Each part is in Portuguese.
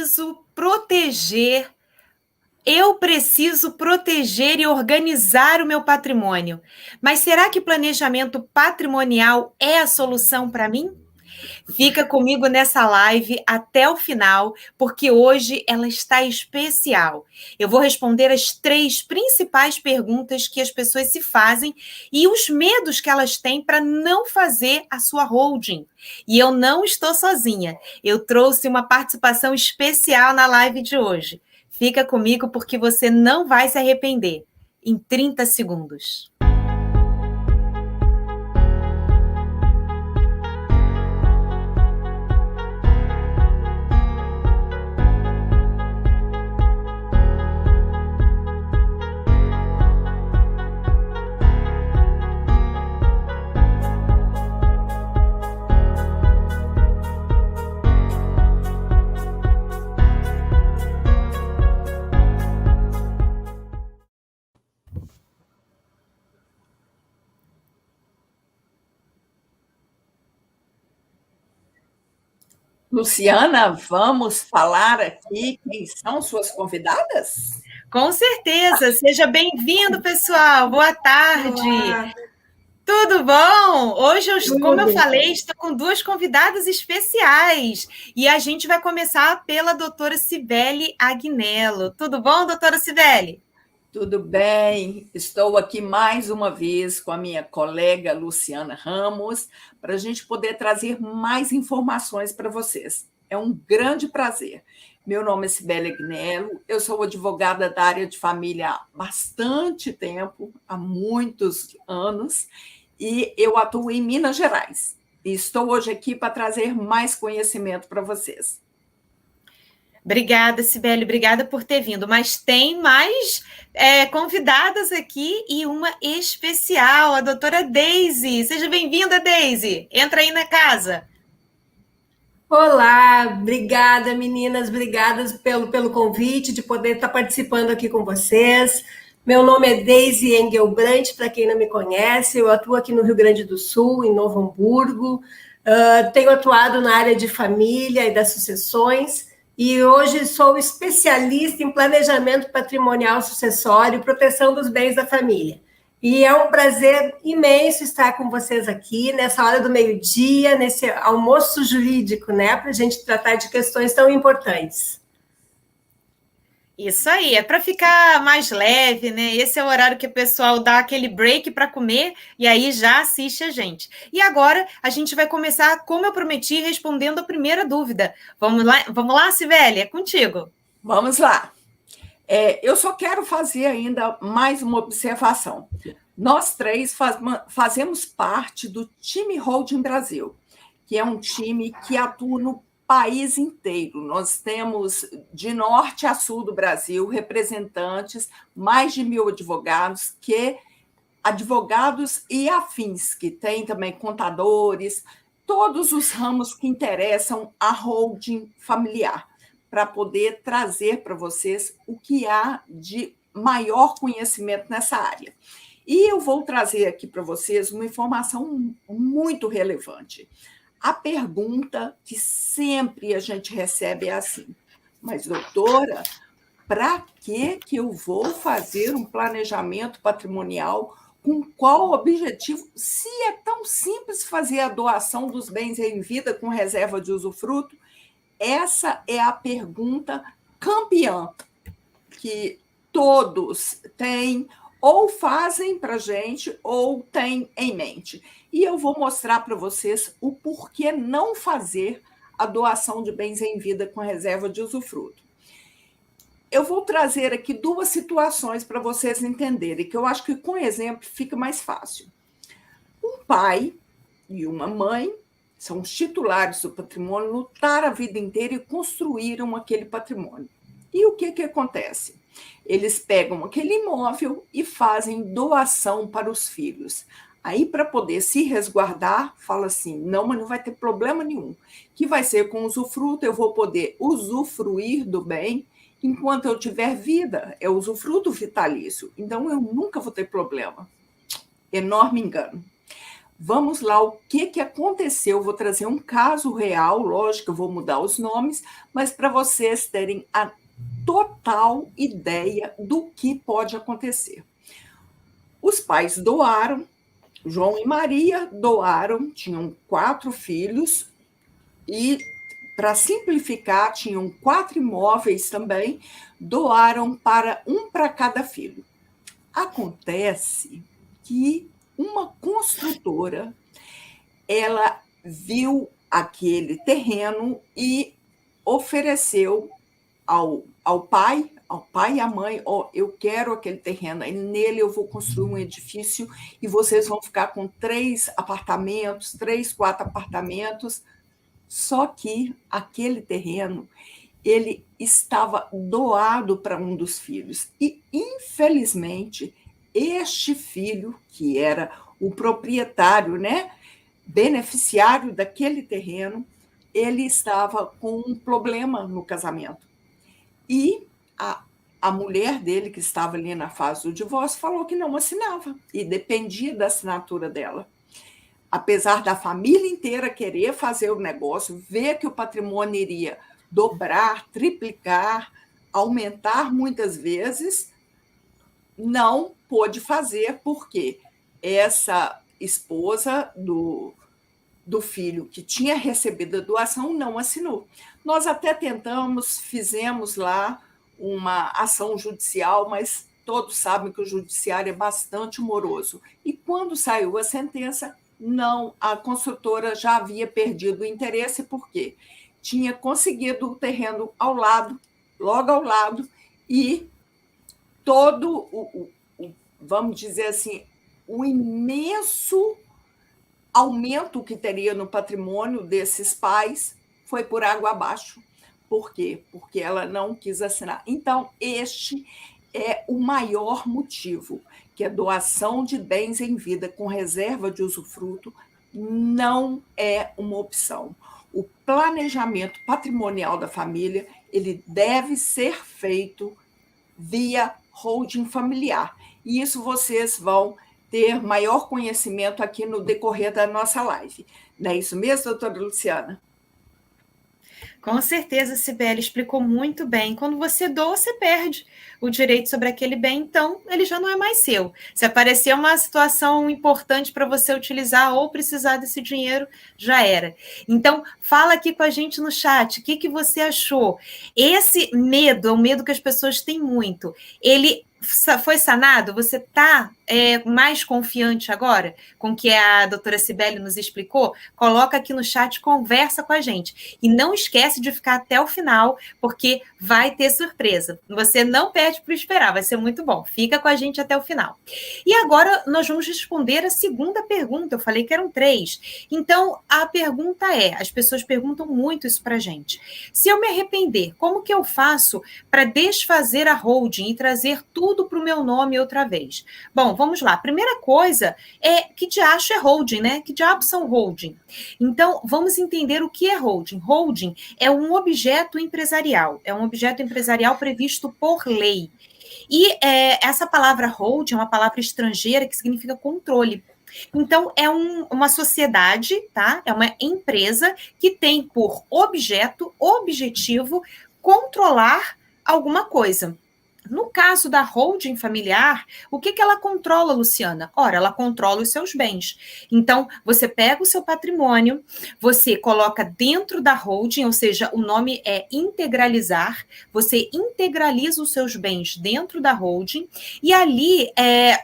preciso proteger Eu preciso proteger e organizar o meu patrimônio. Mas será que planejamento patrimonial é a solução para mim? Fica comigo nessa live até o final, porque hoje ela está especial. Eu vou responder as 3 principais perguntas que as pessoas se fazem e os medos que elas têm para não fazer a sua holding. E eu não estou sozinha. Eu trouxe uma participação especial na live de hoje. Fica comigo porque você não vai se arrepender. Em 30 segundos. Luciana, vamos falar aqui quem são suas convidadas? Com certeza. Seja bem-vindo, pessoal. Boa tarde. Olá. Tudo bom? Hoje, como eu falei, estou com 2 convidadas especiais. E a gente vai começar pela doutora Cibele Agnello. Tudo bom, doutora Cibele? Tudo bem. Estou aqui mais uma vez com a minha colega Luciana Ramos, para a gente poder trazer mais informações para vocês. É um grande prazer. Meu nome é Cibele Agnello, eu sou advogada da área de família há bastante tempo, há muitos anos, e eu atuo em Minas Gerais. E estou hoje aqui para trazer mais conhecimento para vocês. Obrigada, Cibele, obrigada por ter vindo. Mas tem mais convidadas aqui e uma especial, a doutora Deise. Seja bem-vinda, Deise. Entra aí na casa. Olá, obrigada, meninas, obrigadas pelo convite de poder estar participando aqui com vocês. Meu nome é Deise Engelbrandt, para quem não me conhece, eu atuo aqui no Rio Grande do Sul, em Novo Hamburgo. Tenho atuado na área de família e das sucessões, e hoje sou especialista em planejamento patrimonial sucessório e proteção dos bens da família. E é um prazer imenso estar com vocês aqui, nessa hora do meio-dia, nesse almoço jurídico, né, para a gente tratar de questões tão importantes. Isso aí, é para ficar mais leve, né? Esse é o horário que o pessoal dá aquele break para comer e aí já assiste a gente. E agora a gente vai começar, como eu prometi, respondendo a primeira dúvida. Vamos lá, Cibele, é contigo. Vamos lá. Eu só quero fazer ainda mais uma observação. Nós 3 fazemos parte do time Holding Brasil, que é um time que atua no país inteiro. Nós temos, de norte a sul do Brasil, representantes, mais de 1.000 advogados e afins, que tem também contadores, todos os ramos que interessam a holding familiar, para poder trazer para vocês o que há de maior conhecimento nessa área. E eu vou trazer aqui para vocês uma informação muito relevante. A pergunta que sempre a gente recebe é assim: mas, doutora, para que eu vou fazer um planejamento patrimonial? Com qual objetivo? Se é tão simples fazer a doação dos bens em vida com reserva de usufruto? Essa é a pergunta campeã que todos têm, ou fazem para a gente, ou têm em mente. E eu vou mostrar para vocês o porquê não fazer a doação de bens em vida com reserva de usufruto. Eu vou trazer aqui 2 situações para vocês entenderem, que eu acho que com exemplo fica mais fácil. Um pai e uma mãe são os titulares do patrimônio, lutaram a vida inteira e construíram aquele patrimônio. E o que acontece? Eles pegam aquele imóvel e fazem doação para os filhos. Aí, para poder se resguardar, fala assim: não, mas não vai ter problema nenhum, que vai ser com usufruto, eu vou poder usufruir do bem enquanto eu tiver vida, é usufruto vitalício, então eu nunca vou ter problema. Enorme engano. Vamos lá, o que aconteceu? Vou trazer um caso real, lógico, eu vou mudar os nomes, mas para vocês terem a total ideia do que pode acontecer. Os pais doaram, João e Maria doaram, tinham 4 filhos e, para simplificar, tinham 4 imóveis também, doaram um para cada filho. Acontece que uma construtora, ela viu aquele terreno e ofereceu ao pai e à mãe, eu quero aquele terreno, e nele eu vou construir um edifício e vocês vão ficar com 3 apartamentos, 3, 4 apartamentos. Só que aquele terreno, ele estava doado para um dos filhos. E, infelizmente, este filho, que era o proprietário, né, beneficiário daquele terreno, ele estava com um problema no casamento. E a mulher dele, que estava ali na fase do divórcio, falou que não assinava e dependia da assinatura dela. Apesar da família inteira querer fazer o negócio, ver que o patrimônio iria dobrar, triplicar, aumentar muitas vezes, não pôde fazer, porque essa esposa do filho que tinha recebido a doação não assinou. Nós até tentamos, fizemos lá uma ação judicial, mas todos sabem que o judiciário é bastante moroso. E quando saiu a sentença, não, a construtora já havia perdido o interesse, porque tinha conseguido o terreno ao lado, logo ao lado, e todo vamos dizer assim, o imenso aumento que teria no patrimônio desses pais foi por água abaixo. Por quê? Porque ela não quis assinar. Então, este é o maior motivo, que a doação de bens em vida com reserva de usufruto não é uma opção. O planejamento patrimonial da família, ele deve ser feito via holding familiar. E isso vocês vão ter maior conhecimento aqui no decorrer da nossa live. Não é isso mesmo, doutora Luciana? Com certeza, Cibele explicou muito bem. Quando você doa, você perde o direito sobre aquele bem, então ele já não é mais seu. Se aparecer uma situação importante para você utilizar ou precisar desse dinheiro, já era. Então, fala aqui com a gente no chat, o que você achou? Esse medo, é um medo que as pessoas têm muito, ele foi sanado? Você está mais confiante agora com o que a doutora Cibele nos explicou? Coloca aqui no chat, conversa com a gente. E não esquece de ficar até o final, porque vai ter surpresa. Você não perde para esperar, vai ser muito bom. Fica com a gente até o final. E agora nós vamos responder a segunda pergunta. Eu falei que eram 3. Então, a pergunta é, as pessoas perguntam muito isso para a gente. Se eu me arrepender, como que eu faço para desfazer a holding e trazer tudo para o meu nome outra vez? Bom, vamos lá. A primeira coisa é que diacho é holding, né? Que diabos são holding? Então, vamos entender o que é holding. Holding é um objeto empresarial. É um objeto empresarial previsto por lei. E essa palavra holding é uma palavra estrangeira que significa controle. Então, é uma sociedade, tá? É uma empresa que tem por objetivo, controlar alguma coisa. No caso da holding familiar, o que ela controla, Luciana? Ora, ela controla os seus bens. Então, você pega o seu patrimônio, você coloca dentro da holding, ou seja, o nome é integralizar, você integraliza os seus bens dentro da holding e ali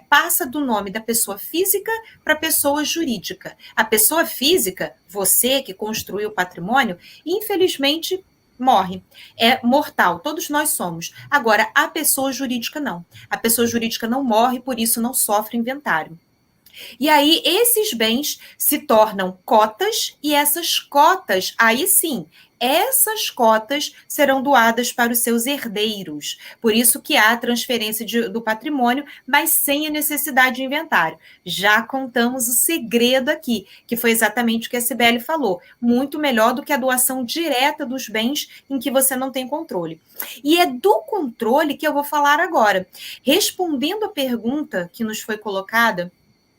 passa do nome da pessoa física para a pessoa jurídica. A pessoa física, você que construiu o patrimônio, infelizmente morre, é mortal, todos nós somos. Agora, a pessoa jurídica não. A pessoa jurídica não morre, por isso não sofre inventário. E aí, esses bens se tornam cotas, e essas cotas, aí sim, essas cotas serão doadas para os seus herdeiros. Por isso que há a transferência do patrimônio, mas sem a necessidade de inventário. Já contamos o segredo aqui, que foi exatamente o que a Cibele falou. Muito melhor do que a doação direta dos bens em que você não tem controle. E é do controle que eu vou falar agora. Respondendo a pergunta que nos foi colocada,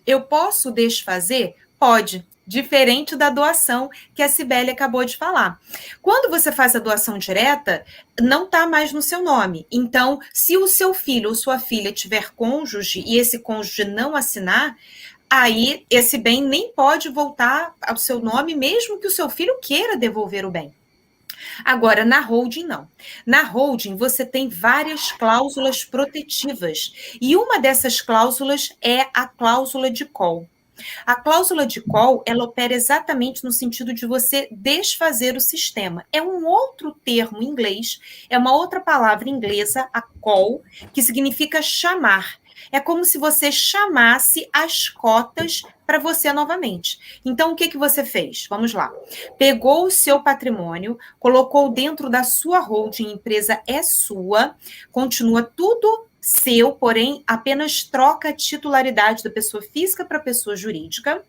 eu posso desfazer? Pode, diferente da doação que a Cibele acabou de falar. Quando você faz a doação direta, não está mais no seu nome. Então, se o seu filho ou sua filha tiver cônjuge e esse cônjuge não assinar, aí esse bem nem pode voltar ao seu nome, mesmo que o seu filho queira devolver o bem. Agora, na holding, não. Na holding, você tem várias cláusulas protetivas. E uma dessas cláusulas é a cláusula de call. A cláusula de call, ela opera exatamente no sentido de você desfazer o sistema. É um outro termo em inglês, é uma outra palavra inglesa, a call, que significa chamar. É como se você chamasse as cotas para você novamente. Então, o que você fez? Vamos lá. Pegou o seu patrimônio, colocou dentro da sua holding, empresa é sua, continua tudo seu, porém, apenas troca a titularidade da pessoa física para a pessoa jurídica.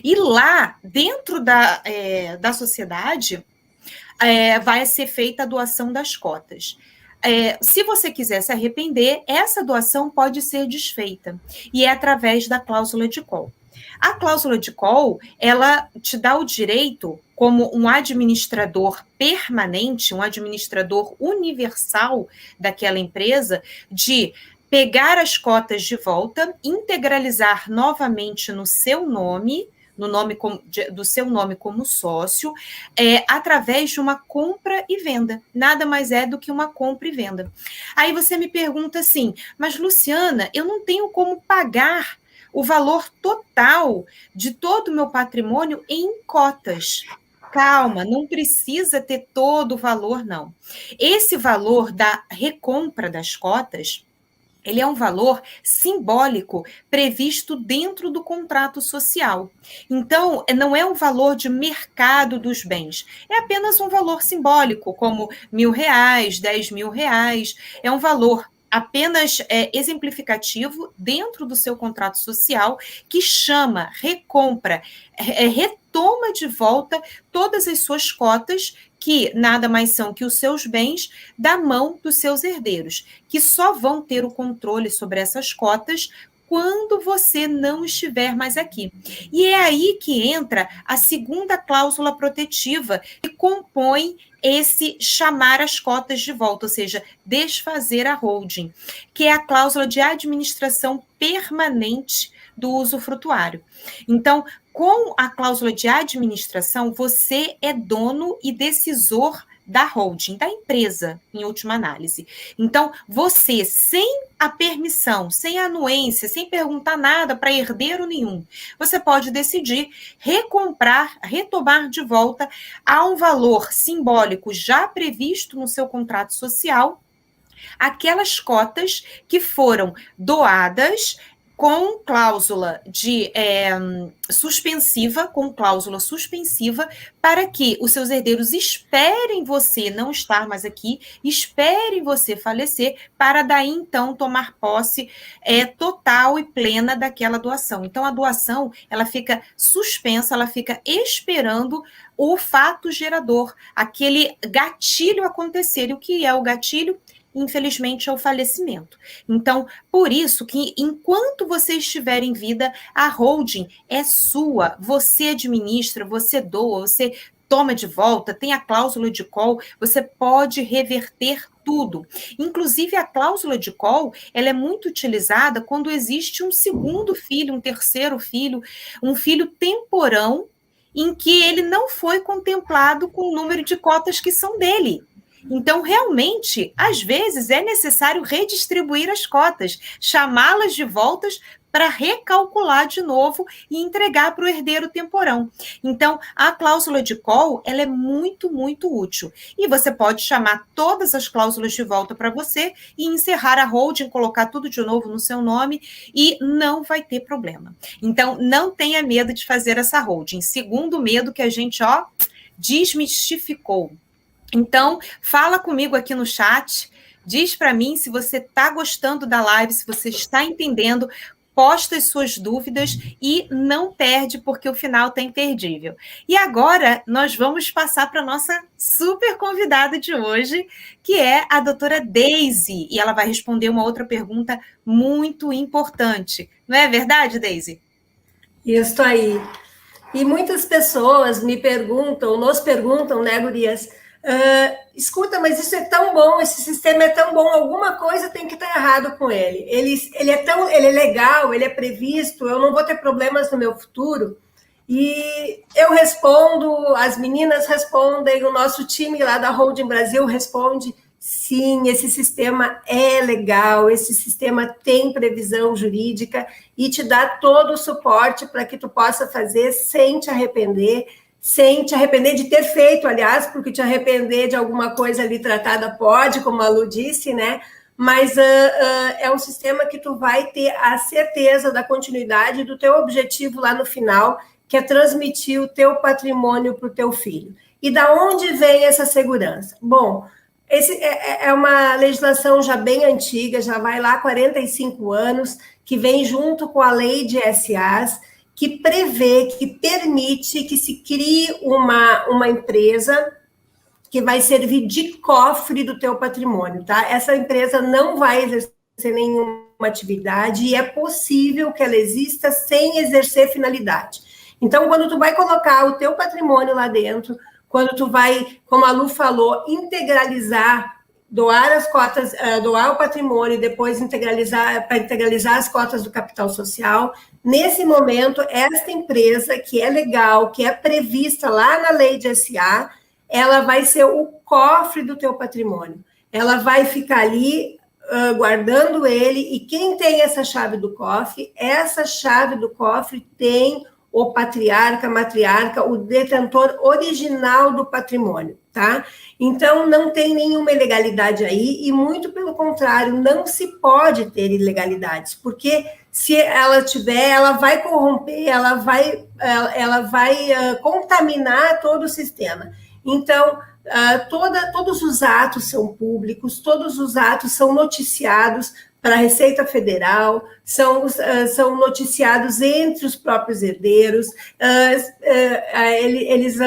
E lá, dentro da sociedade, vai ser feita a doação das cotas. Se você quiser se arrepender, essa doação pode ser desfeita. E é através da cláusula de call. A cláusula de call, ela te dá o direito, como um administrador permanente, um administrador universal daquela empresa, de pegar as cotas de volta, integralizar novamente no seu nome, do seu nome como sócio, através de uma compra e venda. Nada mais é do que uma compra e venda. Aí você me pergunta assim, mas Luciana, eu não tenho como pagar o valor total de todo o meu patrimônio em cotas. Calma, não precisa ter todo o valor, não. Esse valor da recompra das cotas, ele é um valor simbólico previsto dentro do contrato social. Então, não é um valor de mercado dos bens, é apenas um valor simbólico, como R$1.000, R$10.000, é um valor apenas exemplificativo dentro do seu contrato social, que chama recompra, retoma de volta todas as suas cotas, que nada mais são que os seus bens, da mão dos seus herdeiros, que só vão ter o controle sobre essas cotas quando você não estiver mais aqui. E é aí que entra a segunda cláusula protetiva, que compõe esse chamar as cotas de volta, ou seja, desfazer a holding, que é a cláusula de administração permanente do usufrutuário. Então, com a cláusula de administração, você é dono e decisor da holding, da empresa, em última análise. Então, você, sem a permissão, sem a anuência, sem perguntar nada para herdeiro nenhum, você pode decidir recomprar, retomar de volta a um valor simbólico já previsto no seu contrato social, aquelas cotas que foram doadas com cláusula de suspensiva, para que os seus herdeiros esperem você não estar mais aqui, esperem você falecer, para daí então tomar posse total e plena daquela doação. Então a doação, ela fica suspensa, ela fica esperando o fato gerador, aquele gatilho acontecer. E o que é o gatilho? Infelizmente, é o falecimento. Então, por isso que enquanto você estiver em vida, a holding é sua, você administra, você doa, você toma de volta, tem a cláusula de call, você pode reverter tudo. Inclusive, a cláusula de call, ela é muito utilizada quando existe um segundo filho, um terceiro filho, um filho temporão, em que ele não foi contemplado com o número de cotas que são dele. Então, realmente, às vezes, é necessário redistribuir as cotas, chamá-las de volta para recalcular de novo e entregar para o herdeiro temporão. Então, a cláusula de call, ela é muito, muito útil. E você pode chamar todas as cláusulas de volta para você e encerrar a holding, colocar tudo de novo no seu nome e não vai ter problema. Então, não tenha medo de fazer essa holding. Segundo medo que a gente, desmistificou. Então, fala comigo aqui no chat, diz para mim se você está gostando da live, se você está entendendo, posta as suas dúvidas e não perde, porque o final está imperdível. E agora, nós vamos passar para a nossa super convidada de hoje, que é a doutora Deise, e ela vai responder uma outra pergunta muito importante. Não é verdade, Deise? Isso aí. E muitas pessoas nos perguntam, né, gurias? Escuta, mas isso é tão bom, esse sistema é tão bom, alguma coisa tem que estar errado com ele. Ele é legal, ele é previsto, eu não vou ter problemas no meu futuro. E eu respondo, as meninas respondem, o nosso time lá da Holding Brasil responde, sim, esse sistema é legal, esse sistema tem previsão jurídica e te dá todo o suporte para que tu possa fazer sem te arrepender de ter feito, aliás, porque te arrepender de alguma coisa ali tratada pode, como a Lu disse, né? Mas é um sistema que tu vai ter a certeza da continuidade do teu objetivo lá no final, que é transmitir o teu patrimônio para o teu filho. E da onde vem essa segurança? Bom, esse é uma legislação já bem antiga, já vai lá 45 anos, que vem junto com a lei de SAs, que prevê, que permite que se crie uma empresa que vai servir de cofre do teu patrimônio, tá? Essa empresa não vai exercer nenhuma atividade e é possível que ela exista sem exercer finalidade. Então, quando tu vai colocar o teu patrimônio lá dentro, quando tu vai, como a Lu falou, integralizar, doar as cotas, doar o patrimônio e depois para integralizar as cotas do capital social, nesse momento, esta empresa, que é legal, que é prevista lá na lei de SA, ela vai ser o cofre do teu patrimônio. Ela vai ficar ali guardando ele, e quem tem essa chave do cofre tem o patriarca, matriarca, o detentor original do patrimônio, tá? Então, não tem nenhuma ilegalidade aí, e muito pelo contrário, não se pode ter ilegalidades, porque se ela tiver, ela vai corromper, ela vai contaminar todo o sistema. Então, todos os atos são públicos, todos os atos são noticiados para a Receita Federal, são noticiados entre os próprios herdeiros, eles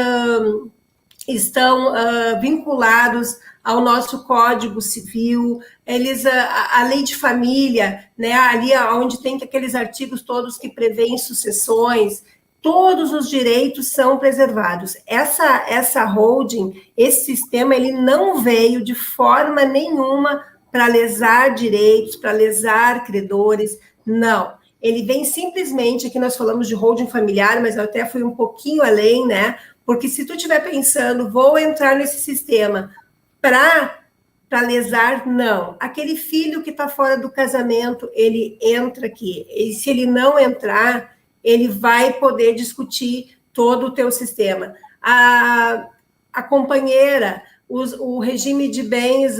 estão vinculados ao nosso Código Civil, a lei de família, né, ali onde tem aqueles artigos todos que prevêem sucessões, todos os direitos são preservados. Essa holding, esse sistema, ele não veio de forma nenhuma para lesar direitos, para lesar credores, não. Ele vem simplesmente, aqui nós falamos de holding familiar, mas eu até fui um pouquinho além, né? Porque se tu estiver pensando, vou entrar nesse sistema para lesar, não. Aquele filho que está fora do casamento, ele entra aqui. E se ele não entrar, ele vai poder discutir todo o teu sistema. A companheira, o regime de bens...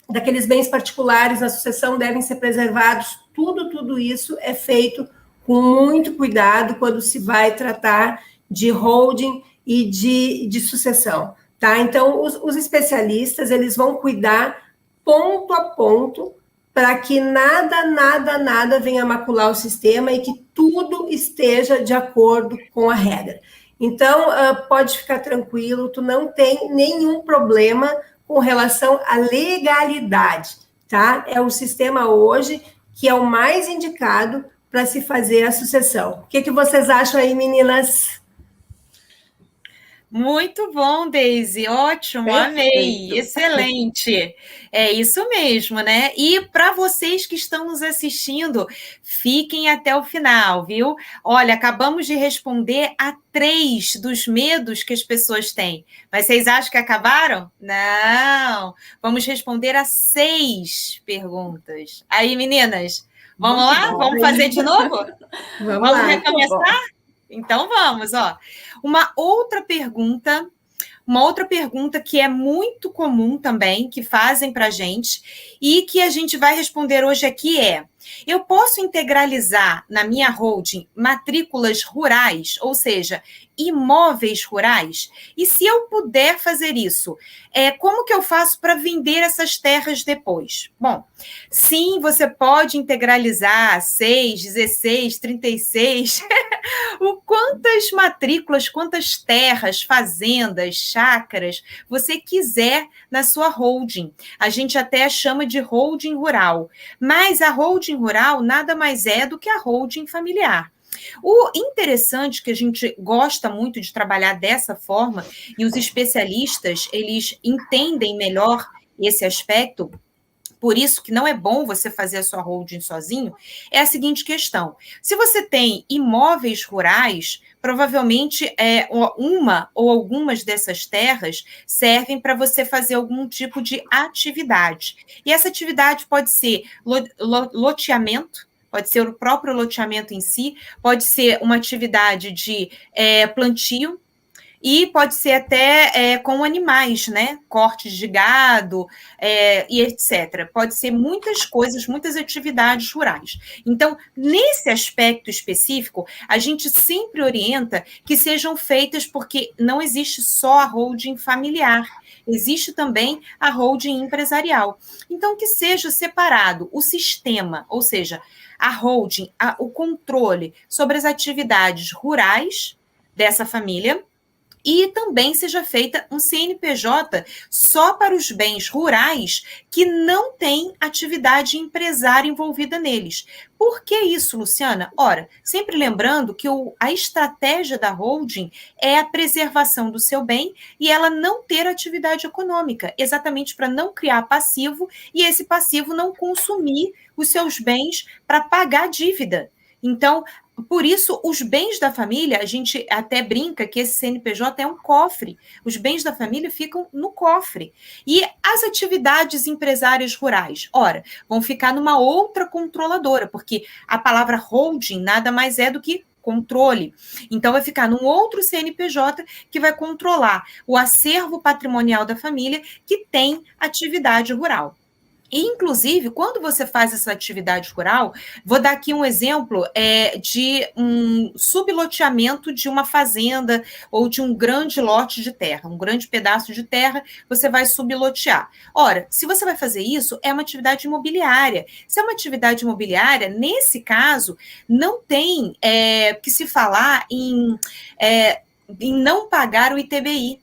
daqueles bens particulares na sucessão devem ser preservados, tudo isso é feito com muito cuidado quando se vai tratar de holding e de sucessão, tá? Então, os especialistas, eles vão cuidar ponto a ponto para que nada venha macular o sistema e que tudo esteja de acordo com a regra. Então, pode ficar tranquilo, tu não tem nenhum problema com relação à legalidade, tá? É o sistema hoje que é o mais indicado para se fazer a sucessão. O que vocês acham aí, meninas? Muito bom, Deise, ótimo, perfeito. Amei, excelente. É isso mesmo, né? E para vocês que estão nos assistindo, fiquem até o final, viu? Olha, acabamos de responder a 3 dos medos que as pessoas têm. Mas vocês acham que acabaram? Não! Vamos responder a 6 perguntas. Aí, meninas, vamos muito lá? Bom, vamos fazer de novo? Vamos recomeçar? Então vamos, ó. Uma outra pergunta que é muito comum também, que fazem para a gente, e que a gente vai responder hoje aqui é: eu posso integralizar na minha holding matrículas rurais, ou seja, imóveis rurais? E se eu puder fazer isso, como que eu faço para vender essas terras depois? Bom, sim, você pode integralizar 6, 16, 36, quantas matrículas, quantas terras, fazendas, chácaras você quiser na sua holding. A gente até chama de holding rural, mas a holding rural nada mais é do que a holding familiar. O interessante que a gente gosta muito de trabalhar dessa forma, e os especialistas, eles entendem melhor esse aspecto, por isso que não é bom você fazer a sua holding sozinho, é a seguinte questão. Se você tem imóveis rurais, provavelmente uma ou algumas dessas terras servem para você fazer algum tipo de atividade. E essa atividade pode ser loteamento, pode ser o próprio loteamento em si, pode ser uma atividade de plantio, e pode ser até com animais, né? Cortes de gado e etc. Pode ser muitas coisas, muitas atividades rurais. Então, nesse aspecto específico, a gente sempre orienta que sejam feitas, porque não existe só a holding familiar, existe também a holding empresarial. Então, que seja separado o sistema, ou seja, a holding, o controle sobre as atividades rurais dessa família, e também seja feita um CNPJ só para os bens rurais que não tem atividade empresária envolvida neles. Por que isso, Luciana? Ora, sempre lembrando que a estratégia da holding é a preservação do seu bem e ela não ter atividade econômica, exatamente para não criar passivo e esse passivo não consumir os seus bens para pagar a dívida. Então, por isso, os bens da família, a gente até brinca que esse CNPJ é um cofre. Os bens da família ficam no cofre. E as atividades empresárias rurais, ora, vão ficar numa outra controladora, porque a palavra holding nada mais é do que controle. Então, vai ficar num outro CNPJ que vai controlar o acervo patrimonial da família que tem atividade rural. E, inclusive, quando você faz essa atividade rural, vou dar aqui um exemplo de um subloteamento de uma fazenda ou de um grande lote de terra, um grande pedaço de terra, você vai sublotear. Ora, se você vai fazer isso, é uma atividade imobiliária. Se é uma atividade imobiliária, nesse caso, não tem que se falar em não pagar o ITBI.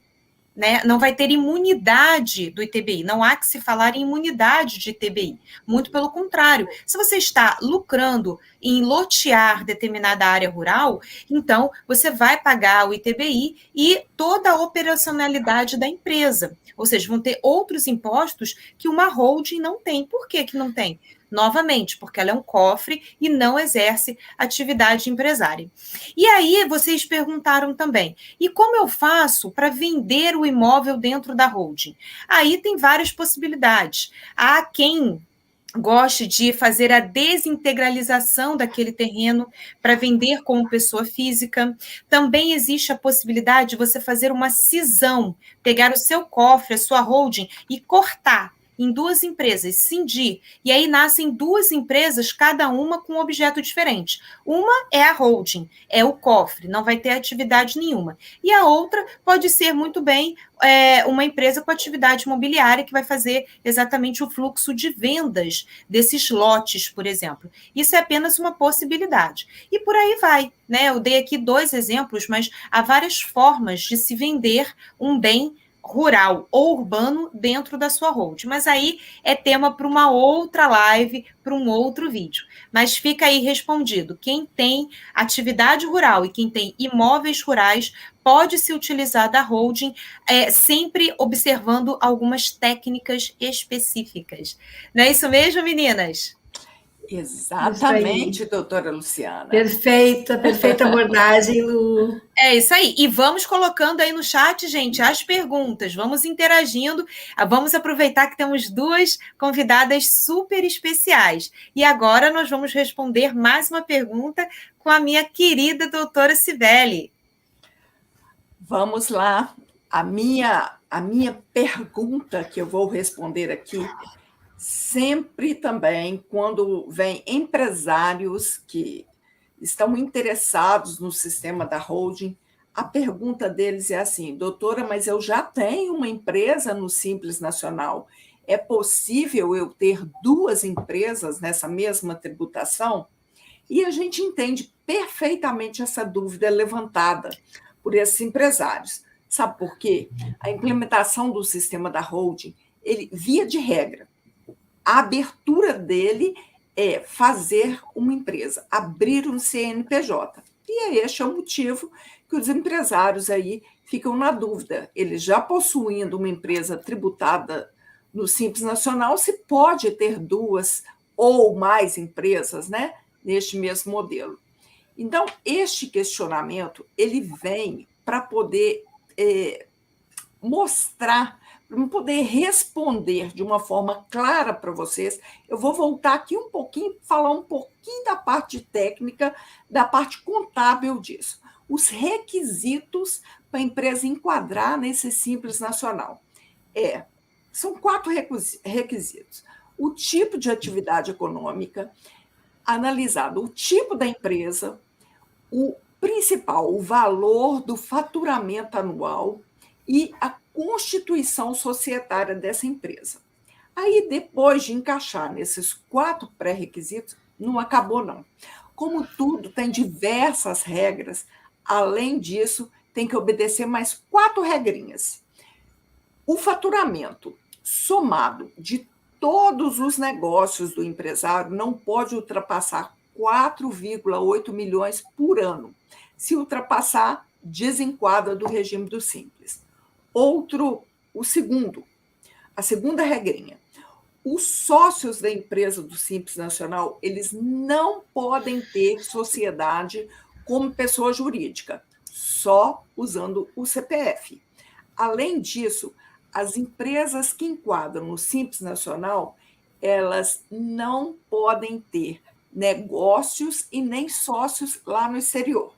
Né? Não vai ter imunidade do ITBI, não há que se falar em imunidade de ITBI, muito pelo contrário, se você está lucrando em lotear determinada área rural, então você vai pagar o ITBI e toda a operacionalidade da empresa, ou seja, vão ter outros impostos que uma holding não tem. Por que não tem? Novamente, porque ela é um cofre e não exerce atividade empresária. E aí, vocês perguntaram também, e como eu faço para vender o imóvel dentro da holding? Aí tem várias possibilidades. Há quem goste de fazer a desintegralização daquele terreno para vender como pessoa física. Também existe a possibilidade de você fazer uma cisão, pegar o seu cofre, a sua holding e cortar em duas empresas, cindir, e aí nascem duas empresas, cada uma com um objeto diferente. Uma é a holding, é o cofre, não vai ter atividade nenhuma. E a outra pode ser muito bem uma empresa com atividade imobiliária que vai fazer exatamente o fluxo de vendas desses lotes, por exemplo. Isso é apenas uma possibilidade. E por aí vai, né? Eu dei aqui 2 exemplos, mas há várias formas de se vender um bem rural ou urbano dentro da sua holding. Mas aí é tema para uma outra live, para um outro vídeo. Mas fica aí respondido. Quem tem atividade rural e quem tem imóveis rurais pode se utilizar da holding, sempre observando algumas técnicas específicas. Não é isso mesmo, meninas? Exatamente, doutora Luciana. Perfeita abordagem, Lu. É isso aí. E vamos colocando aí no chat, gente, as perguntas. Vamos interagindo. Vamos aproveitar que temos 2 convidadas super especiais. E agora nós vamos responder mais uma pergunta com a minha querida doutora Cibele. Vamos lá. A minha pergunta que eu vou responder aqui, sempre também, quando vem empresários que estão interessados no sistema da holding, a pergunta deles é assim: doutora, mas eu já tenho uma empresa no Simples Nacional, é possível eu ter 2 empresas nessa mesma tributação? E a gente entende perfeitamente essa dúvida levantada por esses empresários. Sabe por quê? A implementação do sistema da holding, ele, via de regra, a abertura dele é fazer uma empresa, abrir um CNPJ. E este é o motivo que os empresários aí ficam na dúvida. Eles já possuindo uma empresa tributada no Simples Nacional, se pode ter 2 ou mais empresas, né, neste mesmo modelo. Então, este questionamento ele vem para poder mostrar, para poder responder de uma forma clara para vocês. Eu vou voltar aqui um pouquinho, falar um pouquinho da parte técnica, da parte contábil disso. Os requisitos para a empresa enquadrar nesse Simples Nacional. São 4 requisitos. O tipo de atividade econômica, analisado o tipo da empresa, o principal, o valor do faturamento anual e a constituição societária dessa empresa. Aí, depois de encaixar nesses 4 pré-requisitos, não acabou, não. Como tudo tem diversas regras, além disso, tem que obedecer mais 4 regrinhas. O faturamento somado de todos os negócios do empresário não pode ultrapassar 4,8 milhões por ano. Se ultrapassar, desenquadra do regime do Simples. A segunda regrinha. Os sócios da empresa do Simples Nacional, eles não podem ter sociedade como pessoa jurídica, só usando o CPF. Além disso, as empresas que enquadram no Simples Nacional, elas não podem ter negócios e nem sócios lá no exterior.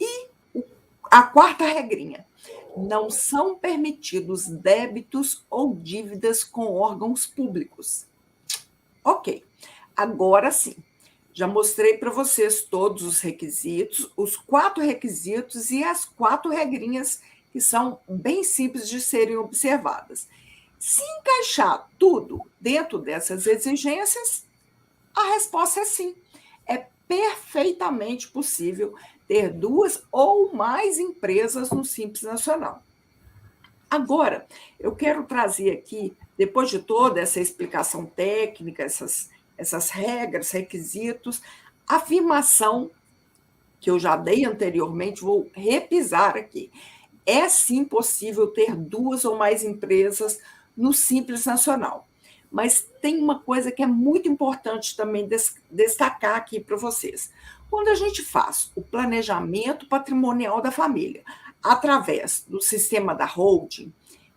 E a 4ª regrinha, não são permitidos débitos ou dívidas com órgãos públicos. Ok, agora sim, já mostrei para vocês todos os requisitos, os 4 requisitos e as 4 regrinhas que são bem simples de serem observadas. Se encaixar tudo dentro dessas exigências, a resposta é sim. É perfeitamente possível ter 2 ou mais empresas no Simples Nacional. Agora, eu quero trazer aqui, depois de toda essa explicação técnica, essas regras, requisitos, afirmação que eu já dei anteriormente, vou repisar aqui. É sim possível ter 2 ou mais empresas no Simples Nacional. Mas tem uma coisa que é muito importante também destacar aqui para vocês. Quando a gente faz o planejamento patrimonial da família através do sistema da holding,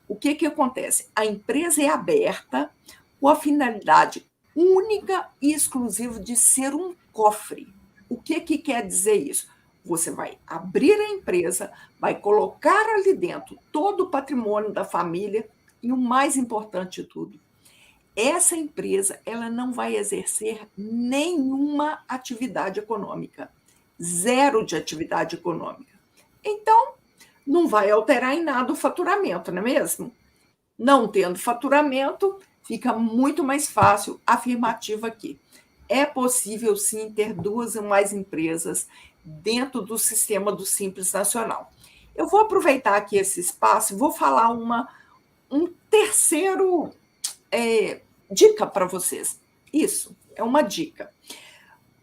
o que acontece? A empresa é aberta com a finalidade única e exclusiva de ser um cofre. O que quer dizer isso? Você vai abrir a empresa, vai colocar ali dentro todo o patrimônio da família e o mais importante de tudo, essa empresa ela não vai exercer nenhuma atividade econômica, 0 de atividade econômica. Então, não vai alterar em nada o faturamento, não é mesmo? Não tendo faturamento, fica muito mais fácil, afirmativa aqui. É possível, sim, ter 2 ou mais empresas dentro do sistema do Simples Nacional. Eu vou aproveitar aqui esse espaço e vou falar um terceiro dica para vocês. Isso, é uma dica.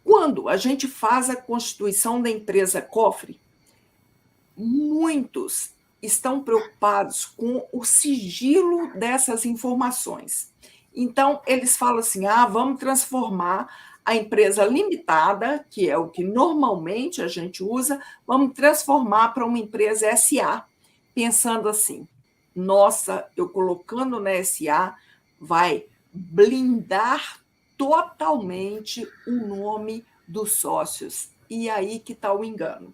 Quando a gente faz a constituição da empresa cofre, muitos estão preocupados com o sigilo dessas informações. Então, eles falam assim, vamos transformar a empresa limitada, que é o que normalmente a gente usa, vamos transformar para uma empresa SA, pensando assim, nossa, eu colocando na SA, vai blindar totalmente o nome dos sócios. E aí que está o engano.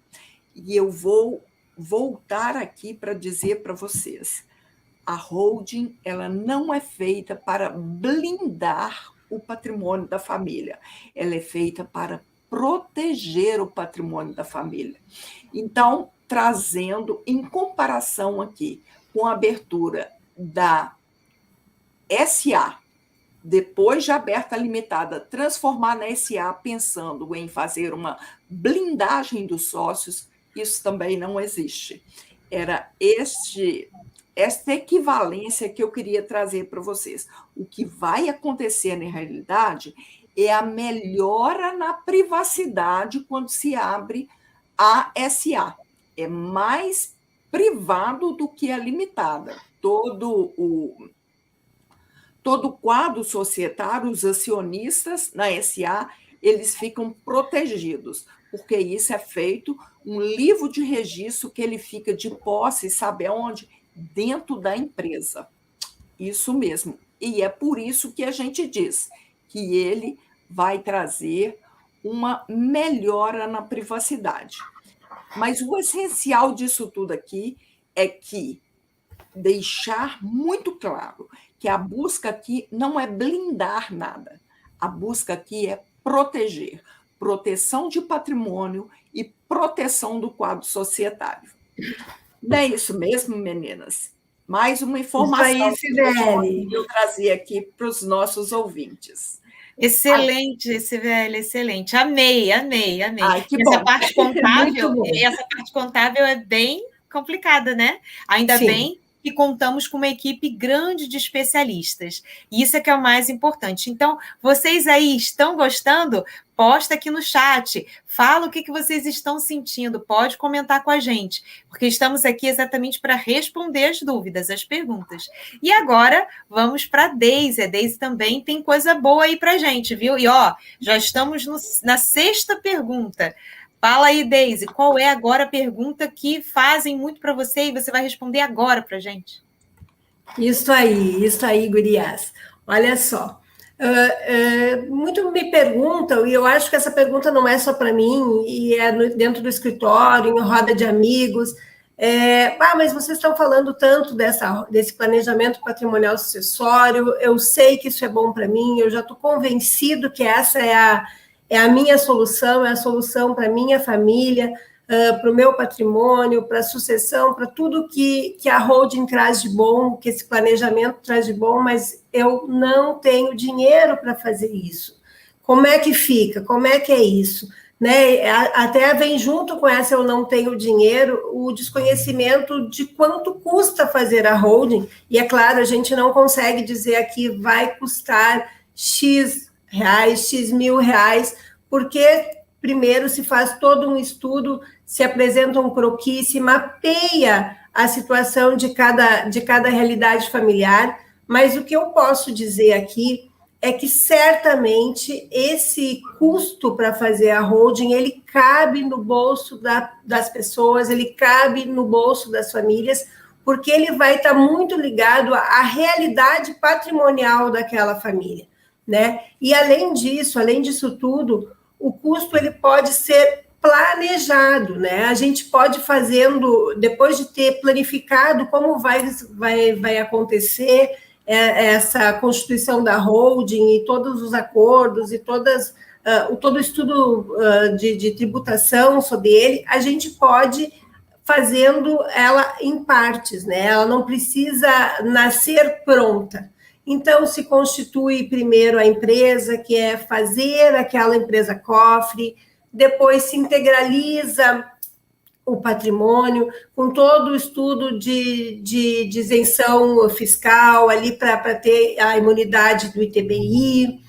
E eu vou voltar aqui para dizer para vocês, a holding ela não é feita para blindar o patrimônio da família, ela é feita para proteger o patrimônio da família. Então, trazendo em comparação aqui com a abertura da SA, depois de aberta limitada, transformar na SA pensando em fazer uma blindagem dos sócios, isso também não existe. Era esta equivalência que eu queria trazer para vocês. O que vai acontecer na realidade é a melhora na privacidade quando se abre a SA. É mais privado do que a limitada. Todo o quadro societário, os acionistas na SA, eles ficam protegidos, porque isso é feito um livro de registro que ele fica de posse, sabe aonde? Dentro da empresa. Isso mesmo. E é por isso que a gente diz que ele vai trazer uma melhora na privacidade. Mas o essencial disso tudo aqui é que deixar muito claro que a busca aqui não é blindar nada. A busca aqui é proteger. Proteção de patrimônio e proteção do quadro societário. Não é isso mesmo, meninas? Mais uma informação que eu trazer aqui para os nossos ouvintes. Excelente, Cibele, excelente. Amei. Ai, que essa bom. parte contábil é bem complicada, né? Ainda bem que contamos com uma equipe grande de especialistas. Isso é que é o mais importante. Então, vocês aí estão gostando? Posta aqui no chat. Fala o que vocês estão sentindo. Pode comentar com a gente, porque estamos aqui exatamente para responder as dúvidas, as perguntas. E agora, vamos para a Deise. A Deise também tem coisa boa aí para a gente, viu? E, já estamos na 6ª pergunta. Fala aí, Deise, qual é agora a pergunta que fazem muito para você e você vai responder agora para a gente? Isso aí, gurias. Olha só, muito me perguntam, e eu acho que essa pergunta não é só para mim, e é dentro do escritório, em roda de amigos, mas vocês estão falando tanto desse planejamento patrimonial sucessório, eu sei que isso é bom para mim, eu já estou convencido que essa é a minha solução, é a solução para a minha família, para o meu patrimônio, para a sucessão, para tudo que a holding traz de bom, que esse planejamento traz de bom, mas eu não tenho dinheiro para fazer isso. Como é que fica? Como é que é isso? Né? Até vem junto com essa eu não tenho dinheiro, o desconhecimento de quanto custa fazer a holding, e é claro, a gente não consegue dizer aqui vai custar X reais, X mil reais, porque primeiro se faz todo um estudo, se apresenta um croquis, se mapeia a situação de cada realidade familiar, mas o que eu posso dizer aqui é que certamente esse custo para fazer a holding, ele cabe no bolso das pessoas, ele cabe no bolso das famílias, porque ele vai estar muito ligado à realidade patrimonial daquela família, né? E além disso tudo, o custo ele pode ser planejado, né? A gente pode fazendo, depois de ter planificado como vai acontecer essa constituição da holding e todos os acordos e todo o estudo de tributação sobre ele, a gente pode fazendo ela em partes, né? Ela não precisa nascer pronta. Então, se constitui primeiro a empresa, que é fazer aquela empresa cofre, depois se integraliza o patrimônio, com todo o estudo de isenção fiscal ali para ter a imunidade do ITBI,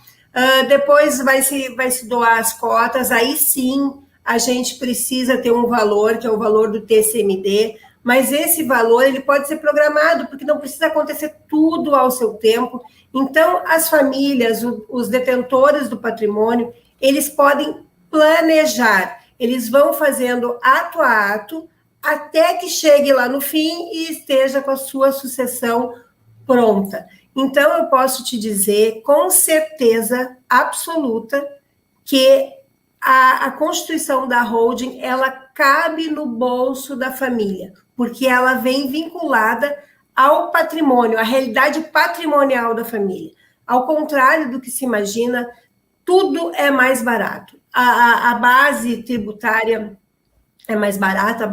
depois vai se doar as cotas, aí sim a gente precisa ter um valor, que é o valor do TCMD, mas esse valor ele pode ser programado, porque não precisa acontecer tudo ao seu tempo. Então, as famílias, os detentores do patrimônio, eles podem planejar, eles vão fazendo ato a ato, até que chegue lá no fim e esteja com a sua sucessão pronta. Então, eu posso te dizer, com certeza absoluta, que a constituição da holding, ela cabe no bolso da família, porque ela vem vinculada ao patrimônio, à realidade patrimonial da família. Ao contrário do que se imagina, tudo é mais barato. A base tributária é mais barata,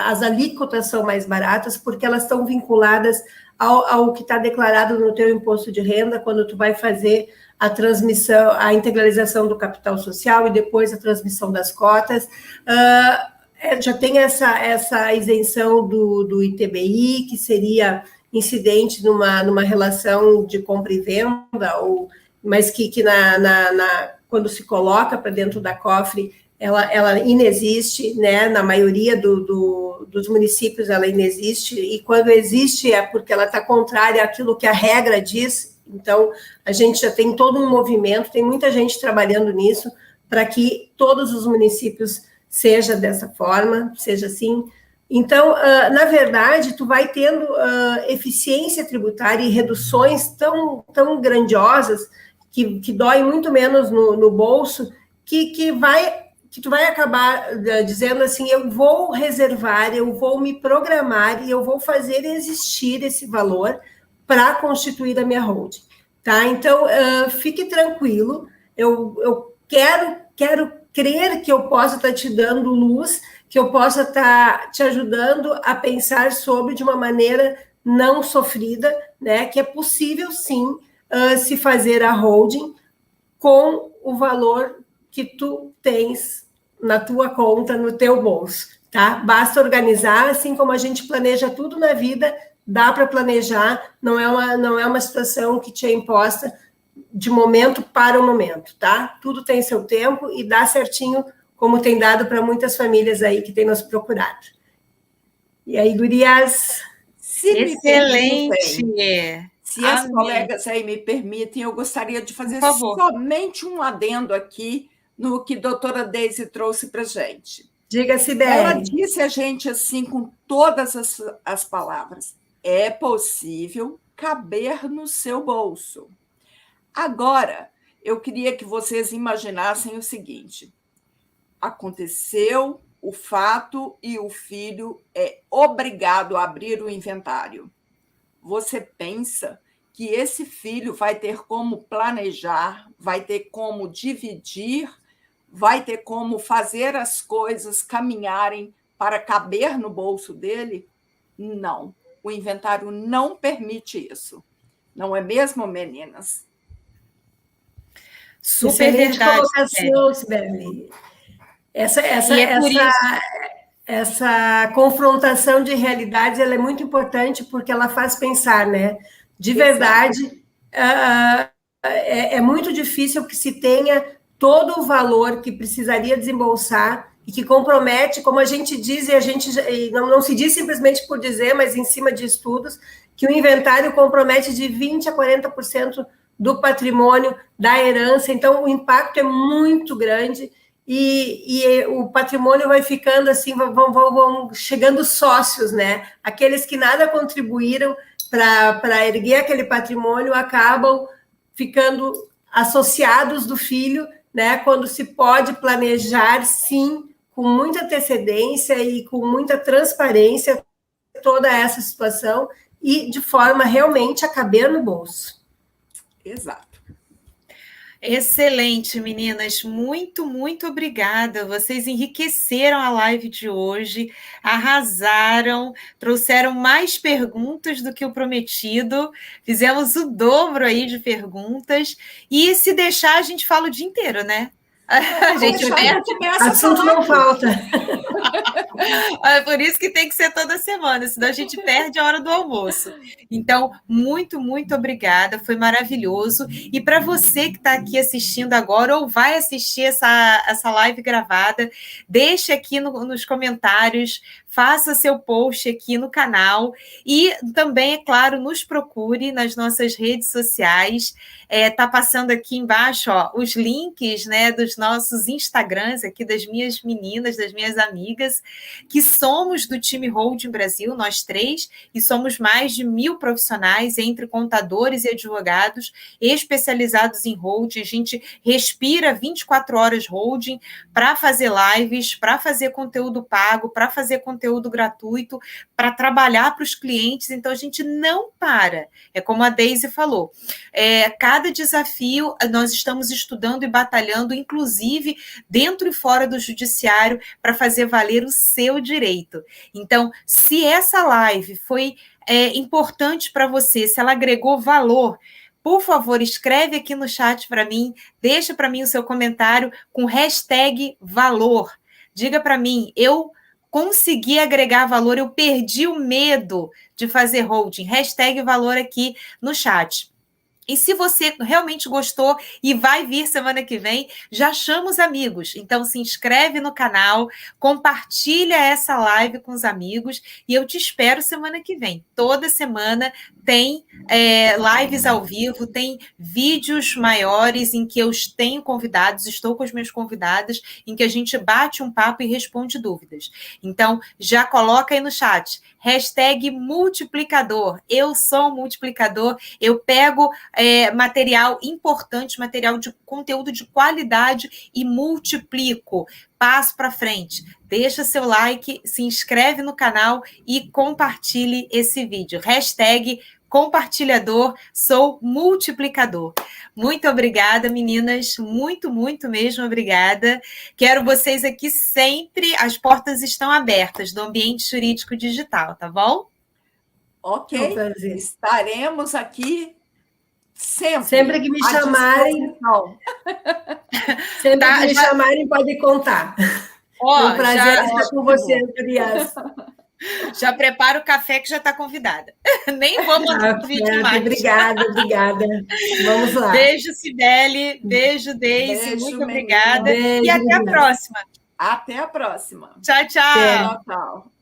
as alíquotas são mais baratas, porque elas estão vinculadas ao que está declarado no teu imposto de renda, quando tu vai fazer a transmissão, a integralização do capital social e depois a transmissão das cotas. Já tem essa isenção do ITBI, que seria incidente numa relação de compra e venda, mas que quando se coloca para dentro da cofre, ela inexiste, né? Na maioria dos municípios ela inexiste, e quando existe é porque ela está contrária àquilo que a regra diz. Então, a gente já tem todo um movimento, tem muita gente trabalhando nisso, para que todos os municípios seja dessa forma, seja assim. Então, na verdade, tu vai tendo eficiência tributária e reduções tão grandiosas que dói muito menos no bolso, que tu vai acabar dizendo assim, eu vou reservar, eu vou me programar e eu vou fazer existir esse valor para constituir a minha holding, tá? Então, fique tranquilo, eu quero crer que eu possa estar te dando luz, que eu possa estar te ajudando a pensar sobre de uma maneira não sofrida, né? Que é possível, sim, se fazer a holding com o valor que tu tens na tua conta, no teu bolso, tá? Basta organizar, assim como a gente planeja tudo na vida, dá para planejar, não é uma situação que te é imposta de momento para o momento, tá? Tudo tem seu tempo e dá certinho, como tem dado para muitas famílias aí que têm nos procurado. E aí, gurias? Excelente! Se as colegas aí me permitem, eu gostaria de fazer somente um adendo aqui no que a doutora Deise trouxe para a gente. Diga, Sibeli. Ela disse a gente assim, com todas as palavras, é possível caber no seu bolso. Agora, eu queria que vocês imaginassem o seguinte, aconteceu o fato e o filho é obrigado a abrir o inventário. Você pensa que esse filho vai ter como planejar, vai ter como dividir, vai ter como fazer as coisas caminharem para caber no bolso dele? Não. O inventário não permite isso. Não é mesmo, meninas? Super excelente verdade, colocação, Sibeli. Essa confrontação de realidades ela é muito importante porque ela faz pensar, né? De verdade, é muito difícil que se tenha todo o valor que precisaria desembolsar e que compromete, como a gente diz, e não se diz simplesmente por dizer, mas em cima de estudos, que o inventário compromete de 20% a 40% do patrimônio, da herança, então o impacto é muito grande. E o patrimônio vai ficando assim, vão chegando sócios, né? Aqueles que nada contribuíram para erguer aquele patrimônio acabam ficando associados do filho, né? Quando se pode planejar, sim, com muita antecedência e com muita transparência toda essa situação e de forma realmente a caber no bolso. Exato. Excelente, meninas. Muito, muito obrigada. Vocês enriqueceram a live de hoje, arrasaram, trouxeram mais perguntas do que o prometido, fizemos o dobro aí de perguntas, e se deixar, a gente fala o dia inteiro, né? A gente assunto não falta. É por isso que tem que ser toda semana, senão a gente perde a hora do almoço. Então, muito, muito obrigada, foi maravilhoso. E para você que está aqui assistindo agora ou vai assistir essa live gravada, deixe aqui nos comentários, faça seu post aqui no canal e também, é claro, nos procure nas nossas redes sociais. Tá passando aqui embaixo, ó, os links, né, dos nossos Instagrams aqui, das minhas meninas, das minhas amigas, que somos do time Holding Brasil, nós três, e somos mais de 1.000 profissionais, entre contadores e advogados, especializados em holding. A gente respira 24 horas holding para fazer lives, para fazer conteúdo pago, para fazer conteúdo gratuito, para trabalhar para os clientes. Então, a gente não para. É como a Deise falou, cada desafio nós estamos estudando e batalhando, inclusive dentro e fora do judiciário, para fazer valer o seu direito. Então, se essa live foi importante para você, se ela agregou valor, por favor, escreve aqui no chat para mim, deixa para mim o seu comentário com #valor. Diga para mim, eu consegui agregar valor, eu perdi o medo de fazer holding. #valor aqui no chat. E se você realmente gostou e vai vir semana que vem, já chama os amigos. Então, se inscreve no canal, compartilha essa live com os amigos e eu te espero semana que vem. Toda semana tem lives ao vivo, tem vídeos maiores em que eu tenho convidados, estou com os meus convidados, em que a gente bate um papo e responde dúvidas. Então, já coloca aí no chat, #multiplicador. Eu sou um multiplicador, eu pego material importante, material de conteúdo de qualidade e multiplico, passo para frente. Deixa seu like, se inscreve no canal e compartilhe esse vídeo. #compartilhador, sou multiplicador. Muito obrigada, meninas. Muito, muito mesmo obrigada. Quero vocês aqui sempre. As portas estão abertas do ambiente jurídico digital, tá bom? Ok. Estaremos aqui sempre. Sempre que me chamarem. Sempre que me chamarem, pode contar. É um prazer estar com você, Andreas. Já prepara o café que já está convidada. Nem vou mandar o vídeo mais. Obrigada. Vamos lá. Beijo, Cibele. Beijo, Deise. Muito obrigada. Beijo, e até a próxima. Até a próxima. Tchau, tchau. Tchau.